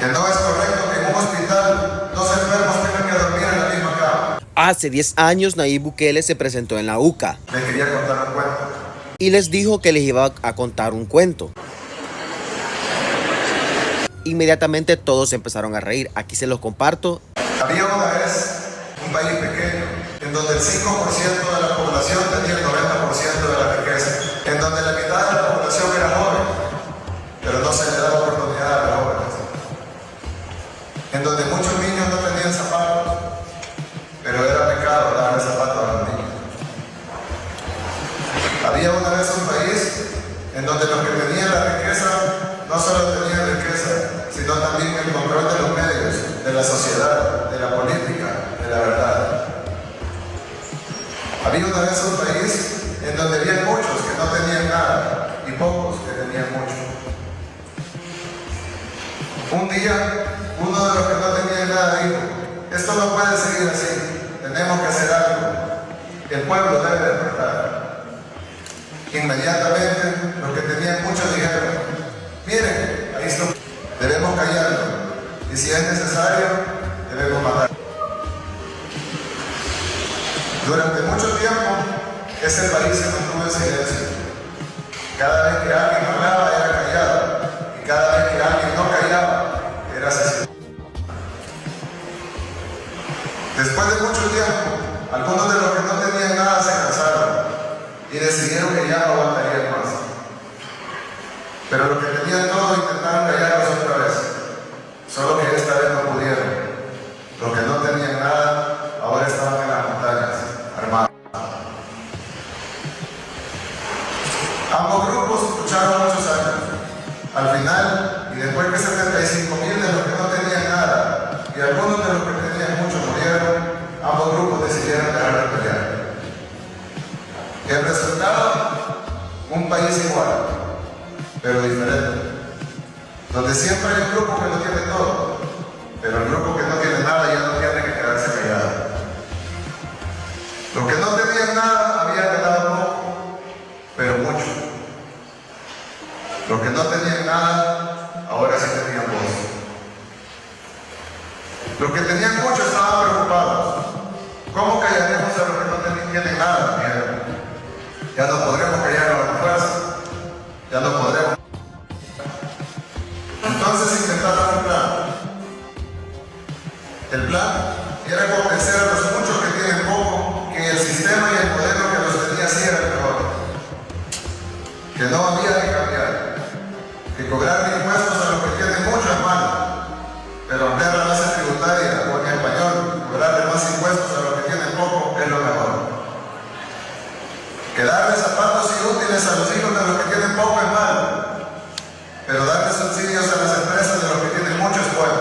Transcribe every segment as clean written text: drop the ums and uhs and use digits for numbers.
que no es correcto que en un hospital dos enfermos tengan que dormir en la misma cama. Hace 10 años Nayib Bukele se presentó en la UCA Les quería contar un cuento. y les dijo que les iba a contar un cuento. Inmediatamente todos empezaron a reír. Aquí se los comparto. Había una vez un país pequeño en donde el 5% de la población tenía el 90% de la riqueza, en donde la mitad de la población era joven, pero no se le daba oportunidad a los jóvenes, en donde muchos niños no tenían zapatos, pero era pecado darle zapatos a los niños. Había una vez un país en donde los que tenían la riqueza no solo tenían riqueza, sino también el control de los medios, de la sociedad, de la política, de la verdad. Había una vez un país en donde había muchos que no tenían nada y pocos que tenían mucho. Un día, uno de los que no tenían nada dijo: esto no puede seguir así, tenemos que hacer algo, el pueblo debe despertar. Inmediatamente, los que tenían mucho dijeron: miren, ahí está, debemos callarlo, y si es necesario, debemos matar. Durante mucho tiempo, ese país se mantuvo en silencio. Cada vez que alguien hablaba, era callado, y cada vez que alguien no callaba, era asesinado. Después de mucho tiempo, algunos de los que no tenían nada se cansaron y decidieron que ya no aguantarían más. Pero los que tenían todo intentaron callarlos otra vez, solo que esta vez no pudieron. Los que no tenían nada ahora estaban en las montañas, armados. Ambos grupos lucharon muchos años. Al final, y después que 75,000 de los que no tenían nada y algunos de los que tenían mucho murieron, ambos grupos decidieron dejar de pelear. El resultado, un país igual, pero diferente, donde siempre hay un grupo que lo tiene todo, pero el grupo que no tiene nada ya no tiene que quedarse callado. Los que no tenían nada habían ganado poco, pero mucho. Los que no tenían nada, ahora sí tenían voz. Los que tenían mucho estaban preocupados. ¿Cómo callaremos a los que no tienen nada? Miedo. Ya no podremos callarnos a la fuerza. Ya no podremos. Entonces intentaron un plan. El plan era convencer a los muchos que tienen poco que el sistema y el modelo que los tenía así era el mejor. Que no había que cambiar. Que cobrar impuestos a los que tienen mucho es malo. Pero ampliar la base tributaria, o en español, cobrarle más impuestos a los que tienen poco es lo mejor. Que darle zapatos inútiles a los hijos de los que tienen poco es malo. Pero darle subsidios a las empresas de los que tienen mucho es bueno.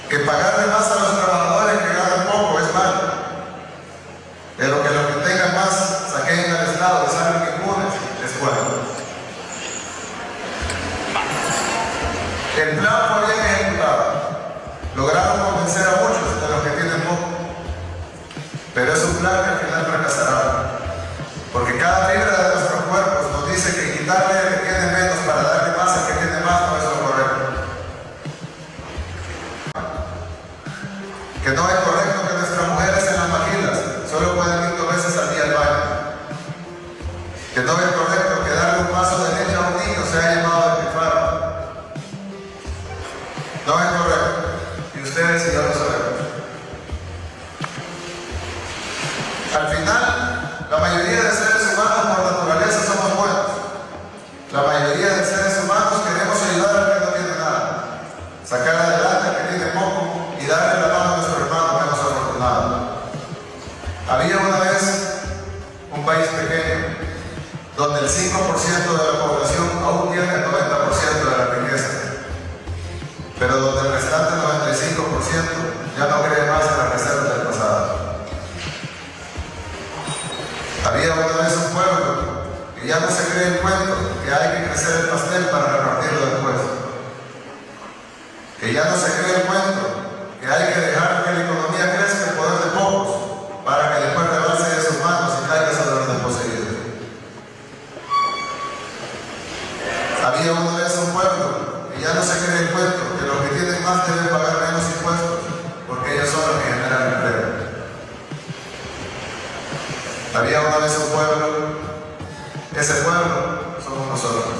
Que pagarle más a los trabajadores que ganan poco es malo. Pero que los que tengan más saquen al Estado y salgan impunes es bueno. El plan fue bien ejecutado. Lograron convencer a muchos de los que tienen poco. Pero es un plan que al final fracasará. Porque cada fibra de nuestros cuerpos nos dice que quitarle al que tiene menos para darle más al que tiene más no es lo correcto. Que no es correcto que nuestras mujeres en las maquilas solo pueden ir 2 veces al día al baño. Que no es correcto que darle un vaso de leche a un niño sea llamado despilfarro. No es correcto. Y ustedes ya lo saben. Al final, la mayoría de seres humanos por naturaleza somos buenos. La mayoría de seres humanos queremos ayudar al que no tiene nada, sacar adelante al que tiene poco y darle la mano a nuestro hermano menos afortunado. Había una vez un país pequeño donde el 5% de la población aún tiene el 90% de la riqueza, pero donde el restante 95% ya no cree más en las reservas del pasado. Había una vez un pueblo que ya no se cree el cuento que hay que crecer el pastel para repartirlo después. Que ya no se cree el cuento que hay que dejar que la economía crezca en poder de pocos para que después rebalse de sus manos y caiga sobre los desposeídos. Había una vez un pueblo que ya no se cree el cuento cuento que los que tienen más deben pagar menos impuestos, porque ellos son los que generan empleo. Había una vez un pueblo, ese pueblo somos nosotros.